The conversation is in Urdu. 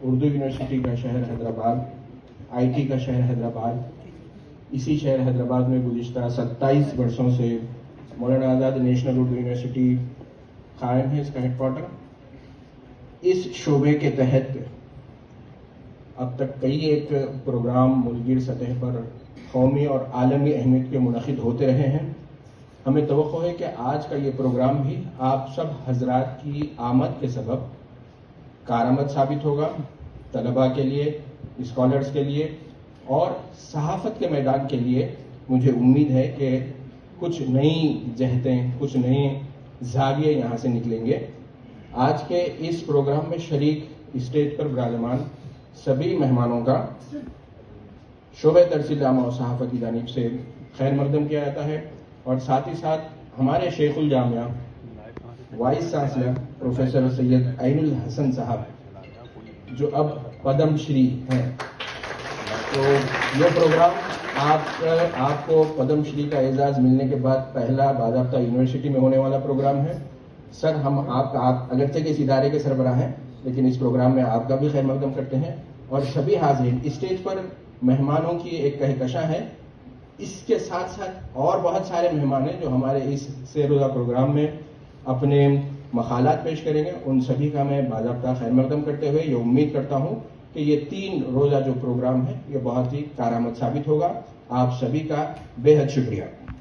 اردو یونیورسٹی کا شہر حیدرآباد، IT کا شہر حیدرآباد، اسی شہر حیدرآباد میں گزشتہ 27 برسوں سے مولانا آزاد نیشنل اردو یونیورسٹی قائم ہے، اس کا ہیڈ کوارٹر۔ اس شعبے کے تحت اب تک کئی ایک پروگرام ملکگیر سطح پر قومی اور عالمی اہمیت کے منعقد ہوتے رہے ہیں۔ ہمیں توقع ہے کہ آج کا یہ پروگرام بھی آپ سب حضرات کی آمد کے سبب کارآمد ثابت ہوگا، طلباء کے لیے، اسکالرز کے لیے اور صحافت کے میدان کے لیے۔ مجھے امید ہے کہ کچھ نئی جہتیں، کچھ نئے زاویے یہاں سے نکلیں گے۔ آج کے اس پروگرام میں شریک اسٹیج پر براعظمان سبھی مہمانوں کا شعبہ ترسیل عامہ و صحافت کی جانب سے خیر مقدم کیا جاتا ہے، اور ساتھ ہی ساتھ ہمارے شیخ الجامعہ وائس چانسلر پروفیسر سید عین الحسن صاحب جو اب پدم شری ہیں، تو یہ پروگرام آپ کو پدم شری کا اعزاز ملنے کے بعد پہلا باضابطہ یونیورسٹی میں ہونے والا پروگرام ہے۔ سر، ہم آپ اگرچہ کہ اس ادارے کے سربراہ ہیں، لیکن اس پروگرام میں آپ کا بھی خیر مقدم کرتے ہیں، اور سبھی حاضرین اسٹیج پر مہمانوں کی ایک کہکشاں ہے۔ اس کے ساتھ ساتھ اور بہت سارے مہمان ہیں جو ہمارے اس سہ روزہ پروگرام میں اپنے مقالات پیش کریں گے۔ ان سبھی کا میں باضابطہ خیر مقدم کرتے ہوئے یہ امید کرتا ہوں کہ یہ 3 روزہ جو پروگرام ہے یہ بہت ہی کارآمد ثابت ہوگا۔ آپ سبھی کا بے حد شکریہ۔